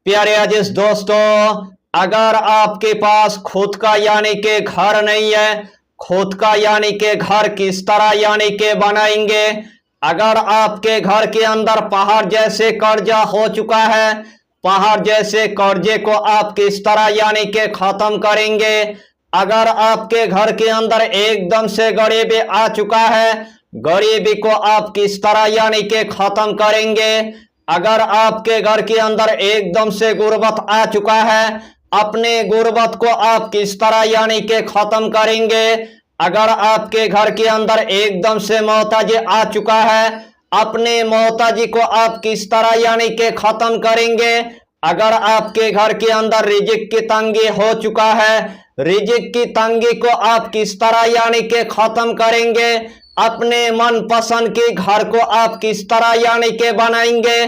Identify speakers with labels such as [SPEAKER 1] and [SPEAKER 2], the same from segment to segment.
[SPEAKER 1] प्यारे अजीज दोस्तों, अगर आपके पास खुद का यानी के घर नहीं है, खुद का यानी के घर किस तरह यानी के बनाएंगे। अगर आपके घर के अंदर पहाड़ जैसे कर्जा हो चुका है, पहाड़ जैसे कर्जे को आप किस तरह यानी के खत्म करेंगे। अगर आपके घर के अंदर एकदम से गरीबी आ चुका है, गरीबी को आप किस तरह यानी के खत्म करेंगे। अगर आपके घर के अंदर एकदम से गुर्बत आ चुका है, अपने गुर्बत को आप किस तरह यानी के खत्म करेंगे। अगर आपके घर के अंदर एकदम से मोहताजी आ चुका है, अपने मोहताजी को आप किस तरह यानी के खत्म करेंगे। अगर आपके घर के अंदर रिजिक की तंगी हो चुका है, रिजिक की तंगी को आप किस तरह यानी के खत्म करेंगे। अपने मनपसंद के घर को आप किस तरह यानी के बनाएंगे,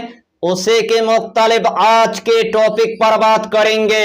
[SPEAKER 1] उसे के मुख्तलिफ आज के टॉपिक पर बात करेंगे।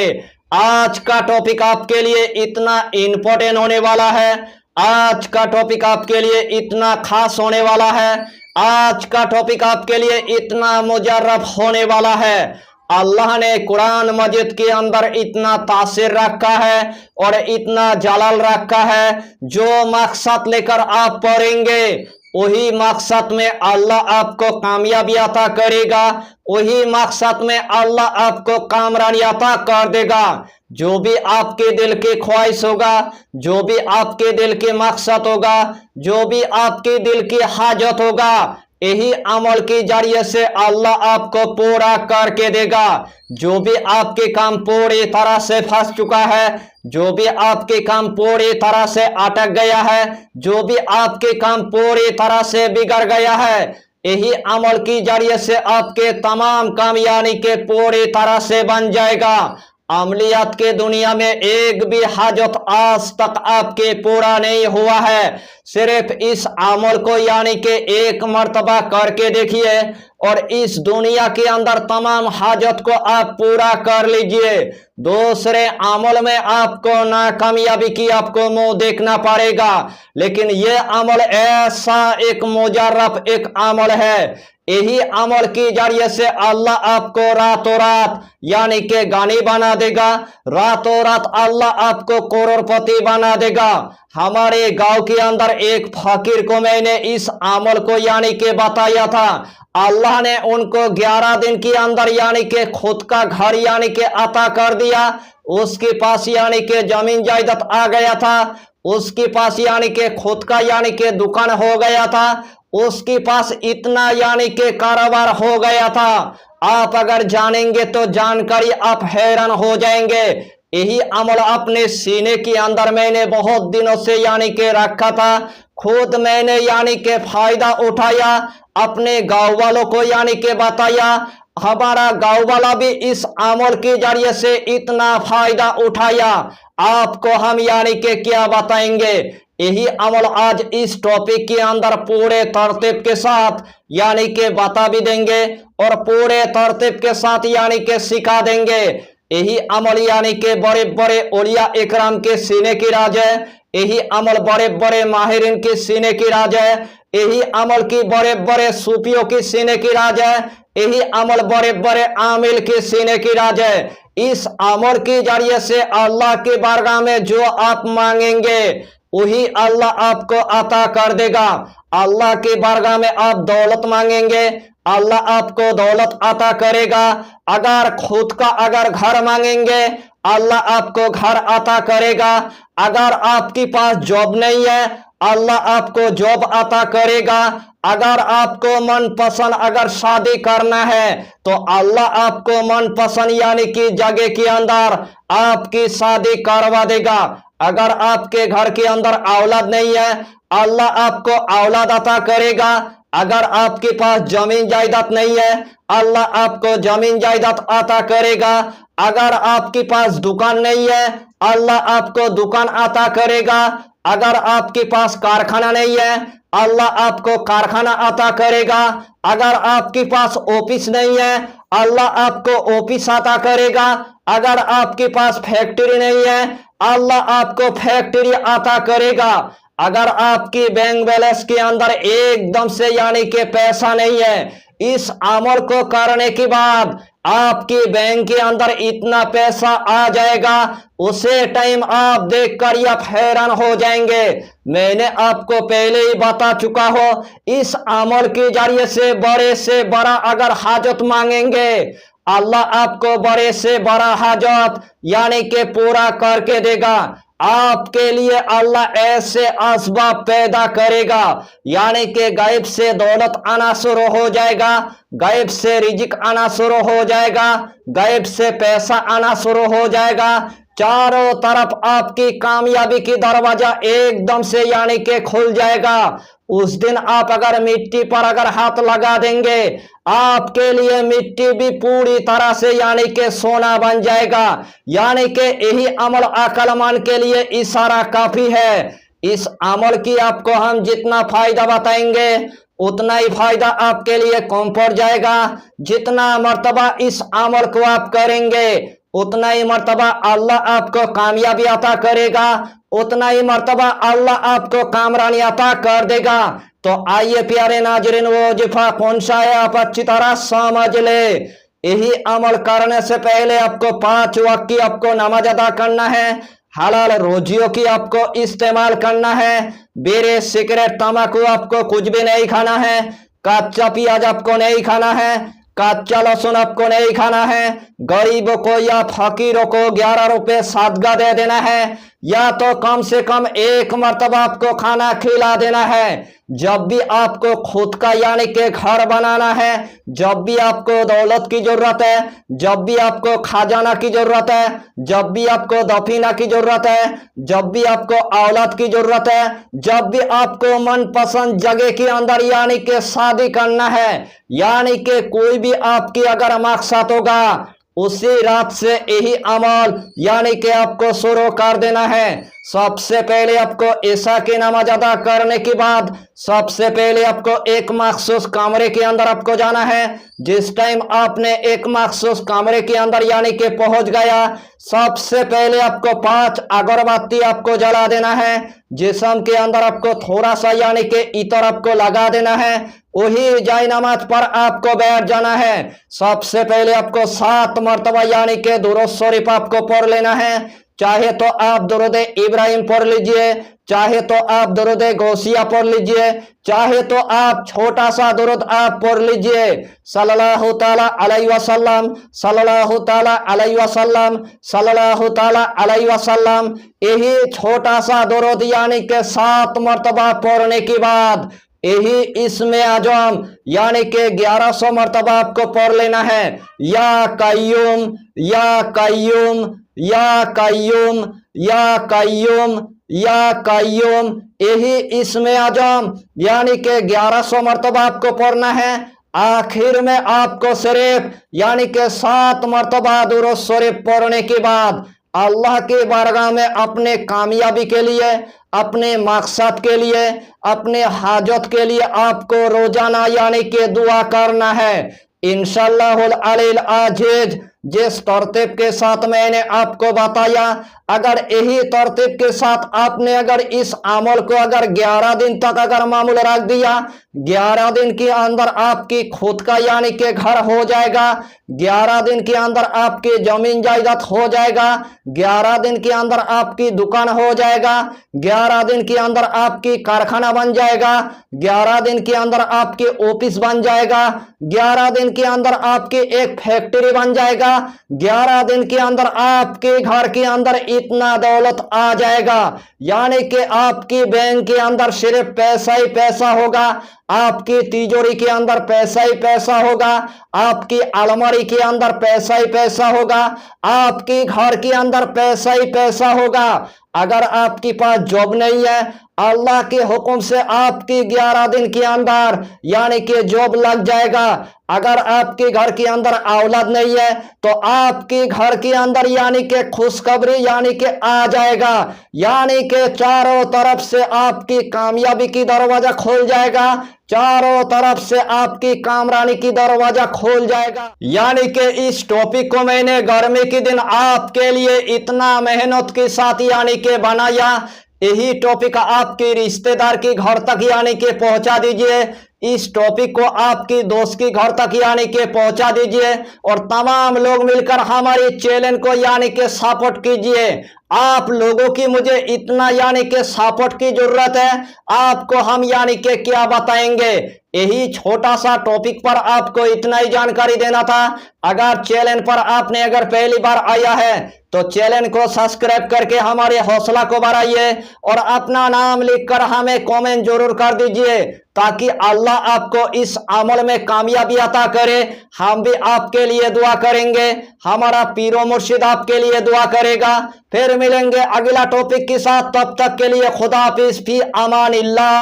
[SPEAKER 1] आज का टॉपिक आपके लिए इतना इंपॉर्टेंट होने वाला है, आज का टॉपिक आपके लिए इतना खास होने वाला है, आज का टॉपिक आपके लिए इतना मुजर्रब होने वाला है। अल्लाह ने कुरान मजीद के अंदर इतना तासीर रखा है और इतना जलाल रखा है, जो मकसद लेकर आप पढ़ेंगे वही मकसद में अल्लाह आपको कामयाबी अता करेगा, वही मकसद में अल्लाह आपको कामरानी अता कर देगा। जो भी आपके दिल की ख्वाहिश होगा, जो भी आपके दिल के मकसद होगा, जो भी आपके दिल की हाजत होगा, यही अमल के जरिए से अल्लाह आपको पूरा करके देगा। जो भी आपके काम पूरी तरह से फंस चुका है, जो भी आपके काम पूरी तरह से अटक गया है, जो भी आपके काम पूरी तरह से बिगड़ गया है, यही अमल की जरिए से आपके तमाम काम यानी के पूरी तरह से बन जाएगा। अमलियत के दुनिया में एक भी हाजत आज तक आपके पूरा नहीं हुआ है। सिर्फ इस अमल को यानी के एक मर्तबा करके देखिए और इस दुनिया के अंदर तमाम हाजत को आप पूरा कर लीजिए। दूसरे अमल में आपको नाकामयाबी की आपको मुंह देखना पड़ेगा, लेकिन यह अमल ऐसा एक मुजर्रब एक अमल है, यही अमल की जरिए से अल्लाह आपको रातों रात यानी के गानी बना देगा, रातों रात अल्लाह आपको करोड़पति बना देगा। हमारे गांव के अंदर एक फकीर को मैंने इस अमल को यानी के बताया था। अल्लाह ने उनको 11 दिन के अंदर यानी के खुद का घर यानी के अता कर दिया। उसके पास यानी के जमीन जायदाद आ गया था, उसके पास यानी के खुद का यानी के दुकान हो गया था, उसके पास इतना यानी के कारोबार हो गया था। आप अगर जानेंगे तो जानकारी आप हैरान हो जाएंगे। यही अमल अपने सीने के अंदर मैंने बहुत दिनों से यानी के रखा था, खुद मैंने यानी के फायदा उठाया, अपने गांव वालों को यानी के बताया। हमारा गांव वाला भी इस अमल के जरिए से इतना फायदा उठाया। आपको हम यानी के क्या बताएंगे, यही अमल आज इस टॉपिक के अंदर पूरे तरतीब के साथ यानी के बता भी देंगे और पूरे तरतीब के साथ यानी के सिखा देंगे। यही अमल यानी के बड़े बड़े औलिया इकराम के सीने की राज है, यही अमल बड़े बड़े माहिरीन के सीने की राज है, यही अमल की बड़े बड़े सूफियों की सीने की राज है, यही अमल बड़े बड़े आमिल के सीने की राज है। इस अमल के जरिए से अल्लाह के बारगाह में जो आप मांगेंगे वही अल्लाह आपको अता कर देगा। अल्लाह के बारगाह में आप दौलत मांगेंगे, अल्लाह आपको दौलत अता करेगा। अगर खुद का अगर घर मांगेंगे, अल्लाह आपको घर अता करेगा। अगर आपके पास जॉब नहीं है, अल्लाह आपको जॉब अता करेगा। अगर आपको मनपसंद अगर शादी करना है तो अल्लाह आपको मनपसंद यानी कि जगह के अंदर आपकी शादी करवा देगा। अगर आपके घर के अंदर औलाद नहीं है, अल्लाह आपको औलाद अता करेगा। अगर आपके पास जमीन जायदाद नहीं है, अल्लाह आपको जमीन जायदाद अता करेगा। अगर आपके पास दुकान नहीं है, अल्लाह आपको दुकान अता करेगा। अगर आपके पास कारखाना नहीं है, अल्लाह आपको कारखाना अता करेगा। अगर आपके पास ऑफिस नहीं है, अल्लाह आपको ऑफिस अता करेगा। अगर आपके पास फैक्ट्री नहीं है, अल्लाह आपको फैक्ट्री अता करेगा। अगर आपकी बैंक बैलेंस के अंदर एकदम से यानी कि पैसा नहीं है, इस अमल को करने के बाद आपके बैंक के अंदर इतना पैसा आ जाएगा, उसे टाइम आप देखकर या हैरान हो जाएंगे। मैंने आपको पहले ही बता चुका हो, इस अमल के जरिए से बड़ा अगर हाजत मांगेंगे, अल्लाह आपको बड़े से बड़ा हाजत यानी कि पूरा करके देगा। आपके लिए अल्लाह ऐसे असबाब पैदा करेगा, यानी कि गायब से दौलत आना शुरू हो जाएगा, गायब से रिजिक आना शुरू हो जाएगा, गायब से पैसा आना शुरू हो जाएगा। चारों तरफ आपकी कामयाबी की दरवाजा एकदम से यानी कि खुल जाएगा। उस दिन आप अगर मिट्टी पर अगर हाथ लगा देंगे, आपके लिए मिट्टी भी पूरी तरह से यानी कि सोना बन जाएगा। यानी कि यही अमल अक्लमंद के लिए इशारा काफी है। इस अमल की आपको हम जितना फायदा बताएंगे, उतना ही फायदा आपके लिए कम पड़ जाएगा। जितना मर्तबा इस अमल को आप करेंगे, उतना ही मर्तबा अल्लाह आपको कामयाबी अता करेगा, उतना ही मर्तबा अल्लाह आपको कामरानी अता कर देगा। तो आइए प्यारे नाजरीन, वो वजीफा कौन सा है आप अच्छी तरह समझ ले। यही अमल करने से पहले आपको 5 वक्त की आपको नमाज अदा करना है, हलाल रोजियों की आपको इस्तेमाल करना है, बीड़ी सिगरेट तंबाकू आपको कुछ भी नहीं खाना है, कच्चा प्याज आपको नहीं खाना है, कच्चा लहसुन आपको नहीं खाना है, गरीबों को या फकीरों को 11 रुपए सदका दे देना है, या तो कम से कम 1 मर्तबा आपको खाना खिला देना है। जब भी आपको खुद का यानी कि घर बनाना है, जब भी आपको दौलत की जरूरत है, जब भी आपको खजाना की जरूरत है, जब भी आपको दफीना की जरूरत है, जब भी आपको औलाद की जरूरत है, जब भी आपको मनपसंद जगह के अंदर यानी कि शादी करना है, यानी कि कोई भी आपकी अगर मकसद होगा, उसी रात से यही अमल यानी कि आपको शुरू कर देना है। सबसे पहले आपको ईशा की नमाज अदा करने के बाद सबसे पहले आपको एक मखसूस कमरे के अंदर आपको जाना है। जिस टाइम आपने एक मखसूस कमरे के अंदर यानी कि पहुंच गया, सबसे पहले आपको 5 अगरबत्ती आपको जला देना है। जिस्म के अंदर आपको थोड़ा सा यानी कि इतर आपको लगा देना है, वही जाय नमाज पर आपको बैठ जाना है। सबसे पहले आपको 7 मरतबा यानी कि दुरूद शरीफ आपको पढ़ लेना है। चाहे तो आप दुरूद इब्राहिम पढ़ लीजिए, चाहे तो आप दुरूद गौसिया पढ़ लीजिए, चाहे तो आप छोटा सा दुरूद आप पढ़ लीजिए, सल्लल्लाहु ताला अलैहि वसल्लम, सल्लल्लाहु ताला अलैहि वसल्लम, सल्लल्लाहु ताला अलैहि वसल्लम। यही छोटा सा दुरूद यानी कि 7 मरतबा पढ़ने के बाद यही इसमें आजम यानी कि 1100 मरतबा आपको पढ़ लेना है। या कय्यूम, या कय्यूम, या कय्यूम, या कय्यूम, या कय्यूम। यही इसमें आजम यानी कि 1100 मरतबा आपको पढ़ना है। आखिर में आपको सिर्फ यानी कि 7 मरतबा दुरूद शरीफ पढ़ने के बाद अल्लाह के बारगाह में अपने कामयाबी के लिए, अपने मकसद के लिए, अपने हाजत के लिए आपको रोजाना यानी कि दुआ करना है। इंशाअल्लाहुल अलील अजीज जिस तरतीब के साथ मैंने आपको बताया, अगर यही तरतीब के साथ आपने अगर इस अमल को अगर 11 दिन तक अगर मामूल रख दिया, 11 दिन के अंदर आपकी खुद का यानी कि घर हो जाएगा, 11 दिन के अंदर आपकी जमीन जायदाद हो जाएगा, 11 दिन के अंदर आपकी दुकान हो जाएगा, 11 दिन के अंदर आपकी कारखाना बन जाएगा, 11 दिन के अंदर आपकी ऑफिस बन जाएगा, 11 दिन के अंदर आपकी एक फैक्ट्री बन जाएगा, 11 दिन के अंदर आपके घर के अंदर इतना दौलत आ जाएगा, यानी कि आपकी बैंक के अंदर सिर्फ पैसा ही पैसा होगा, आपकी तिजोरी के अंदर पैसा ही पैसा होगा, आपकी अलमारी के अंदर पैसा ही पैसा होगा, आपके घर के अंदर पैसा ही पैसा होगा। अगर आपके पास जॉब नहीं है, अल्लाह के हुक्म से आपकी 11 दिन के अंदर यानी कि जॉब लग जाएगा। अगर आपके घर के अंदर औलाद नहीं है, तो आपके घर के अंदर यानी कि खुशखबरी यानी कि आ जाएगा, यानी कि चारों तरफ से आपकी कामयाबी की दरवाजा खोल जाएगा, चारों तरफ से आपकी कामरानी की दरवाजा खोल जाएगा। यानी कि इस टॉपिक को मैंने गर्मी के दिन आपके लिए इतना मेहनत के साथ यानी कि बनाया। यही टॉपिक आपके रिश्तेदार के घर तक यानी कि पहुंचा दीजिए, इस टॉपिक को आपकी दोस्त के घर तक यानी कि पहुंचा दीजिए और तमाम लोग मिलकर हमारे चैनल को यानी कि सपोर्ट कीजिए। आप लोगों की मुझे इतना यानी कि सपोर्ट की जरूरत है, आपको हम यानी कि क्या बताएंगे। यही छोटा सा टॉपिक पर आपको इतना ही जानकारी देना था। अगर चैनल पर आपने अगर पहली बार आया है तो चैनल को सब्सक्राइब करके हमारे हौसला को बढ़ाइए और अपना नाम लिखकर हमें कमेंट जरूर कर दीजिए, ताकि अल्लाह आपको इस अमल में कामयाबी अता करे। हम भी आपके लिए दुआ करेंगे, हमारा पीरो मुर्शिद आपके लिए दुआ करेगा। फिर मिलेंगे अगला टॉपिक के साथ, तब तक के लिए खुदा हाफिज, फी अमानिल्लाह।